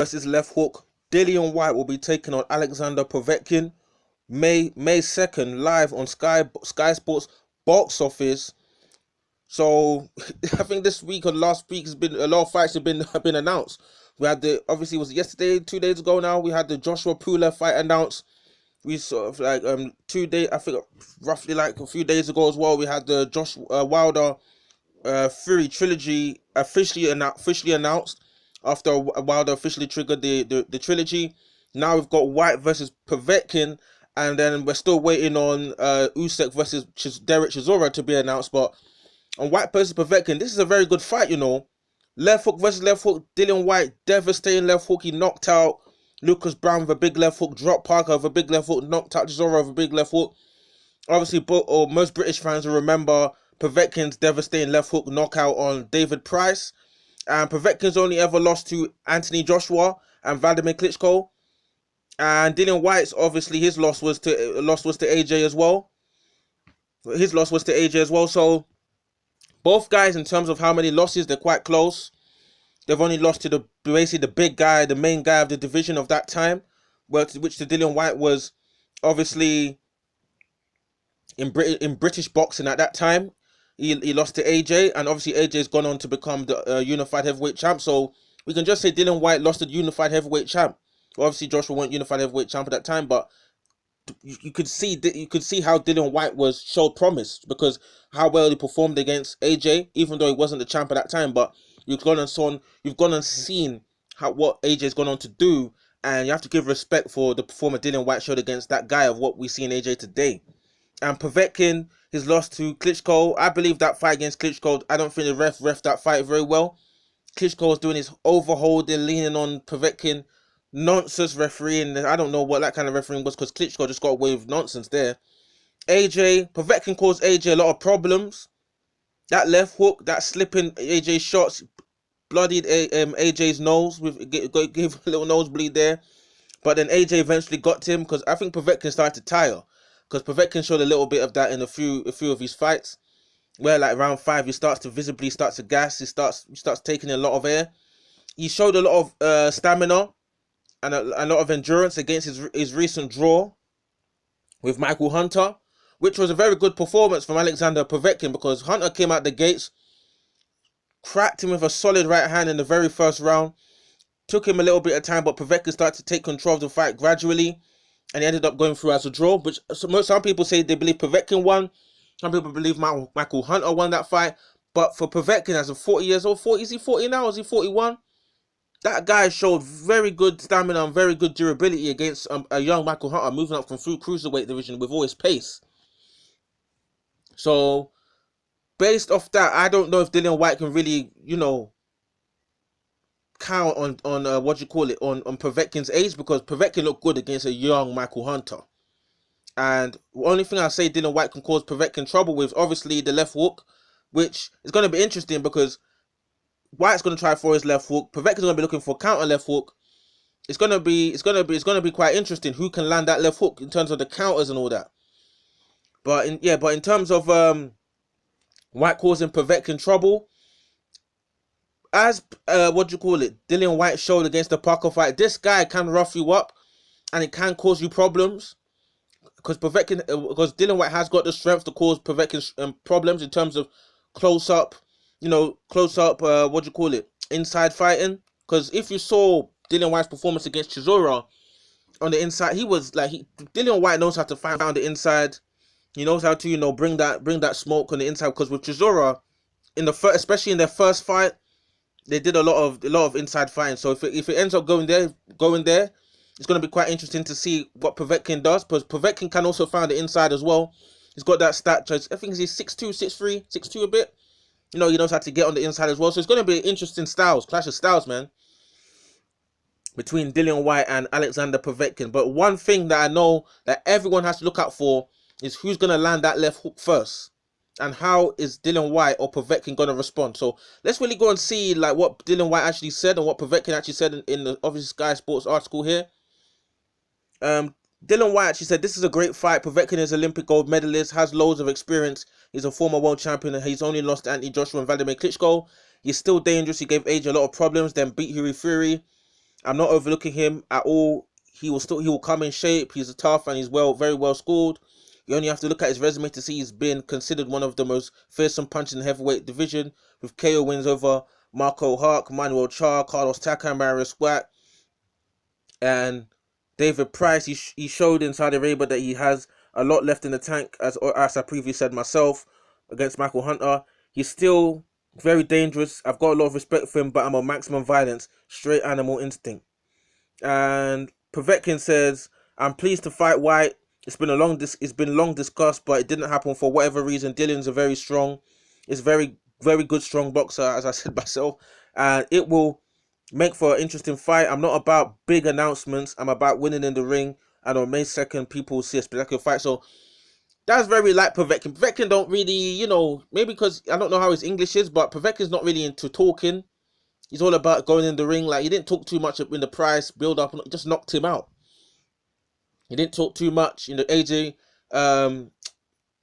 versus left hook. Dillian Whyte will be taking on Alexander Povetkin. May 2nd, live on Sky Sports Box Office. So I think this week or last week has been a lot of fights have been announced. We had the obviously it was yesterday, 2 days ago now. We had the Joshua Pulev fight announced. We sort of like 2 days, I think roughly like a few days ago as well. We had the Josh Wilder Fury trilogy officially announced after Wilder officially triggered the trilogy. Now we've got Whyte versus Povetkin, and then we're still waiting on Usyk versus Derek Chisora to be announced. But on Whyte versus Povetkin, this is a very good fight, you know. Left hook versus left hook. Dillian Whyte, devastating left hook. He knocked out Lucas Brown with a big left hook, dropped Parker with a big left hook, knocked out Chisora with a big left hook. Obviously, most British fans will remember Povetkin's devastating left hook knockout on David Price. And Povetkin's only ever lost to Anthony Joshua and Vladimir Klitschko. And Dillian Whyte's obviously his loss was to AJ as well. His loss was to AJ as well. So both guys, in terms of how many losses, they're quite close. They've only lost to basically the big guy, the main guy of the division of that time, which to Dillian Whyte was obviously in British boxing at that time. He lost to AJ, and obviously AJ's gone on to become the unified heavyweight champ. So we can just say Dillian Whyte lost the unified heavyweight champ. Obviously Joshua wasn't unified heavyweight champ at that time, but you could see how Dillian Whyte showed promise because how well he performed against AJ, even though he wasn't the champ at that time. But you've gone and seen what AJ's gone on to do, and you have to give respect for the performance Dillian Whyte showed against that guy of what we see in AJ today. And Povetkin, his loss to Klitschko, I believe that fight against Klitschko, I don't think the ref that fight very well. Klitschko was doing his overholding, leaning on Povetkin. Nonsense refereeing. I don't know what that kind of refereeing was because Klitschko just got away with nonsense there. Povetkin caused AJ a lot of problems. That left hook, that slipping AJ shots, bloodied AJ's nose, gave a little nosebleed there. But then AJ eventually got to him because I think Povetkin started to tire. Because Povetkin showed a little bit of that in a few of his fights, where like round 5 he starts to gas, he starts taking a lot of air. He showed a lot of stamina and a lot of endurance against his recent draw with Michael Hunter, which was a very good performance from Alexander Povetkin because Hunter came out the gates, cracked him with a solid right hand in the very first round. Took him a little bit of time, but Povetkin started to take control of the fight gradually, and he ended up going through as a draw, which some people say they believe Povetkin won. Some people believe Michael Hunter won that fight. But for Povetkin, as a 40 years old, is he 40 now? Is he 41? That guy showed very good stamina and very good durability against a young Michael Hunter moving up from through cruiserweight division with all his pace. So, based off that, I don't know if Dillian Whyte can really, count on Povetkin's age, because Povetkin looked good against a young Michael Hunter. And the only thing I say Dillian Whyte can cause Povetkin trouble with, obviously, the left hook, which is going to be interesting because Whyte's going to try for his left hook. Povetkin's going to be looking for counter left hook. It's going to be quite interesting who can land that left hook in terms of the counters and all that. But in terms of Whyte causing Povetkin trouble, as Dillian Whyte showed against the Parker fight, this guy can rough you up and it can cause you problems because Dillian Whyte has got the strength to cause Povetkin problems in terms of close up inside fighting. Because if you saw Dillian Whyte's performance against Chisora on the inside, Dillian Whyte knows how to find the inside. He knows how to bring that smoke on the inside, because with Chisora especially in their first fight, they did a lot of inside fighting. So if it ends up going there, it's going to be quite interesting to see what Povetkin does, because Povetkin can also find the inside as well. He's got that stature. I think he's 6'2", 6'3", 6'2" a bit. He knows how to get on the inside as well. So it's going to be interesting clash of styles, man, between Dillian Whyte and Alexander Povetkin. But one thing that I know that everyone has to look out for is who's going to land that left hook first. And how is Dillian Whyte or Povetkin going to respond? So let's really go and see what Dillian Whyte actually said and what Povetkin actually said in the obviously Sky Sports article here. Dillian Whyte actually said, "This is a great fight. Povetkin is Olympic gold medalist, has loads of experience. He's a former world champion, and he's only lost to Anthony Joshua and Vladimir Klitschko. He's still dangerous. He gave AJ a lot of problems, then beat Fury. I'm not overlooking him at all. He will come in shape. He's tough and he's very well scored. You only have to look at his resume to see he's been considered one of the most fearsome punchers in the heavyweight division, with KO wins over Marco Hawk, Manuel Char, Carlos Takam, Marius Wack, and David Price. He showed in Saudi Arabia that he has a lot left in the tank, as I previously said myself, against Michael Hunter. He's still very dangerous. I've got a lot of respect for him, but I'm on maximum violence, straight animal instinct. And Povetkin says, "I'm pleased to fight White. It's been long discussed, but it didn't happen for whatever reason. Dillian's a very strong, is very good strong boxer, as I said myself, and it will make for an interesting fight. I'm not about big announcements. I'm about winning in the ring. And on May 2nd, people will see a spectacular fight." So that's very like Povetkin. Povetkin don't really, maybe because I don't know how his English is, but Povetkin's not really into talking. He's all about going in the ring. Like, he didn't talk too much in the Price build up. He just knocked him out. He didn't talk too much in the AJ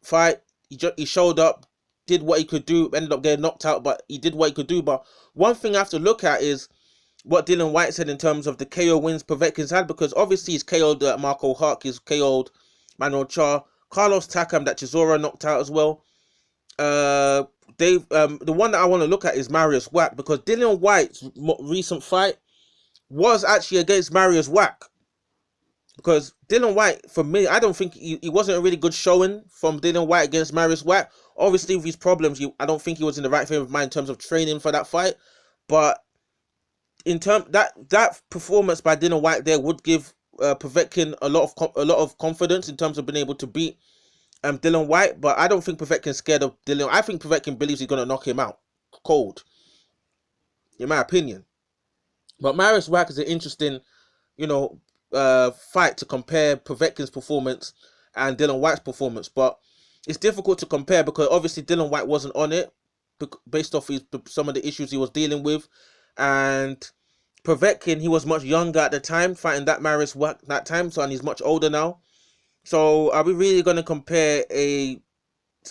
fight. He showed up, did what he could do, ended up getting knocked out, but he did what he could do. But one thing I have to look at is what Dillian Whyte said in terms of the KO wins Povetkin's had, because obviously he's KO'd Marco Hawk, he's KO'd Manuel Char, Carlos Takam that Chisora knocked out as well. The one that I want to look at is Marius Wack, because Dillian Whyte's recent fight was actually against Marius Wack. Because Dillian Whyte, for me, I don't think he wasn't a really good showing from Dillian Whyte against Marius Wack. Obviously, with his problems, I don't think he was in the right frame of mind in terms of training for that fight. But in terms that performance by Dillian Whyte there would give Povetkin a lot of confidence in terms of being able to beat Dillian Whyte. But I don't think Povetkin's scared of Dillian. I think Povetkin believes he's gonna knock him out cold, in my opinion. But Marius Wack is an interesting, fight to compare Povetkin's performance and Dillian Whyte's performance. But it's difficult to compare because obviously Dillian Whyte wasn't on it based off some of the issues he was dealing with, and Povetkin, he was much younger at the time fighting that Marius Wack that time, and he's much older now. So are we really going to compare a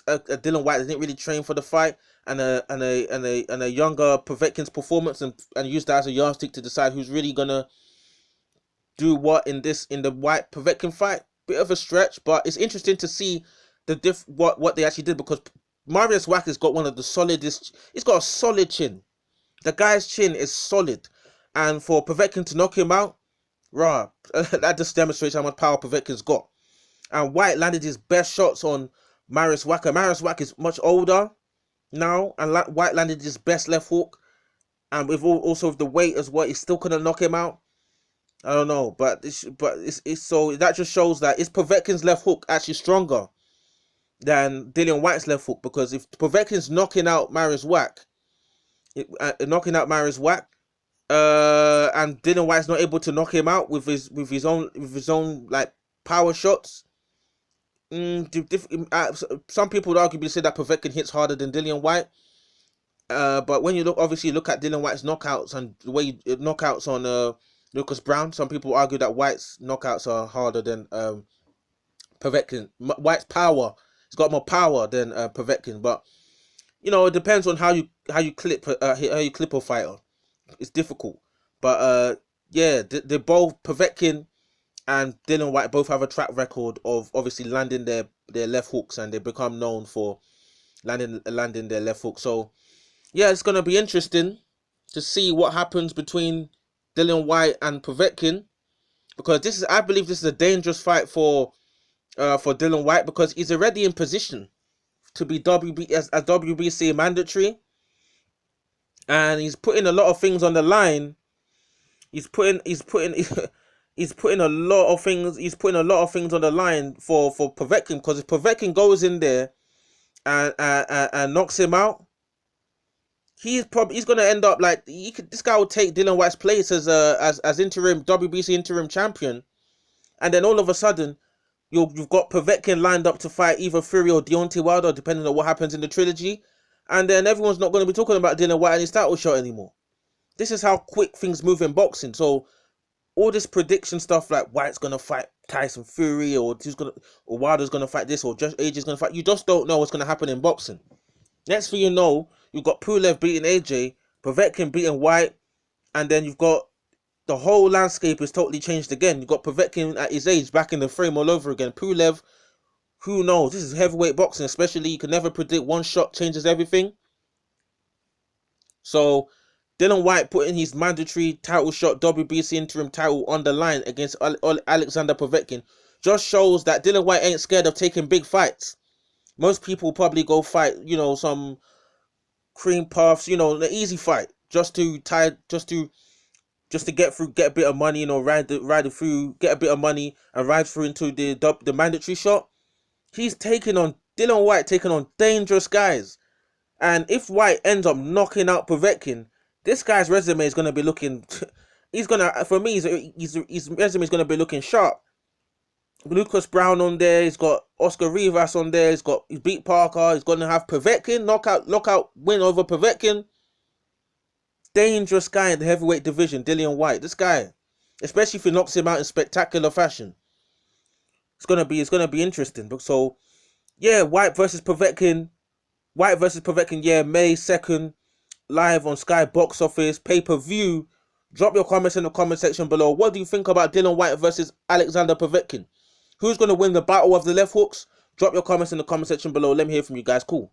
Dillian Whyte that didn't really train for the fight and a younger Povetkin's performance and use that as a yardstick to decide who's really gonna do what in the Whyte Povetkin fight? Bit of a stretch, but it's interesting to see what they actually did, because Marius Wack has got one of the solidest. He's got a solid chin. The guy's chin is solid, and for Povetkin to knock him out, that just demonstrates how much power Povetkin's got. And Whyte landed his best shots on Marius Wack. Marius Wack is much older now, and Whyte landed his best left hook, and also with the weight as well, he still couldn't knock him out. I don't know, but it's so that just shows that is Povetkin's left hook actually stronger than Dillian Whyte's left hook, because if Povetkin's knocking out Marius Wack, and Dillian Whyte's not able to knock him out with his own like power shots. Some people would arguably say that Povetkin hits harder than Dillian Whyte. But when you look at Dillian Whyte's knockouts and the way knockouts on Lucas Brown, some people argue that Whyte's knockouts are harder than Povetkin. Whyte's power, he's got more power than Povetkin, but it depends on how you clip a fighter. It's difficult, but they both, Povetkin and Dillian Whyte, both have a track record of obviously landing their left hooks, and they become known for landing their left hook. So yeah, it's gonna be interesting to see what happens between Dillian Whyte and Povetkin, because I believe this is a dangerous fight for Dillian Whyte, because he's already in position to be WBC mandatory, and he's putting a lot of things on the line. He's putting a lot of things on the line for Povetkin, because if Povetkin goes in there and knocks him out, he's gonna end up like this guy will take Dillian Whyte's place as interim WBC interim champion, and then all of a sudden you've got Povetkin lined up to fight either Fury or Deontay Wilder, depending on what happens in the trilogy, and then everyone's not going to be talking about Dillian Whyte and his title shot anymore. This is how quick things move in boxing. So all this prediction stuff like Whyte's gonna fight Tyson Fury, or Wilder's gonna fight this, or just AJ's gonna fight, you just don't know what's gonna happen in boxing. Next thing you know, you've got Pulev beating AJ, Povetkin beating Whyte, and then you've got the whole landscape is totally changed again. You got Povetkin at his age back in the frame all over again. Pulev, who knows? This is heavyweight boxing, especially you can never predict. One shot changes everything. So Dillian Whyte putting his mandatory title shot, WBC interim title on the line against Alexander Povetkin just shows that Dillian Whyte ain't scared of taking big fights. Most people probably go fight, you know, some cream puffs, you know, the easy fight, just to get through, get a bit of money, you know, ride it through, get a bit of money and ride through into the mandatory shot. He's taking on Dillian Whyte, taking on dangerous guys, and if Whyte ends up knocking out Povetkin, this guy's resume is gonna be looking. He's gonna, for me, his resume is gonna be looking sharp. Lucas Brown on there, he's got Oscar Rivas on there, he's beat Parker, he's gonna have Povetkin, knockout win over Povetkin. Dangerous guy in the heavyweight division, Dillian Whyte. This guy, especially if he knocks him out in spectacular fashion, it's gonna be interesting. So yeah, Whyte versus Povetkin, yeah, May 2nd, live on Sky Box Office, pay-per-view. Drop your comments in the comment section below. What do you think about Dillian Whyte versus Alexander Povetkin? Who's going to win the battle of the left hooks? Drop your comments in the comment section below. Let me hear from you guys. Cool.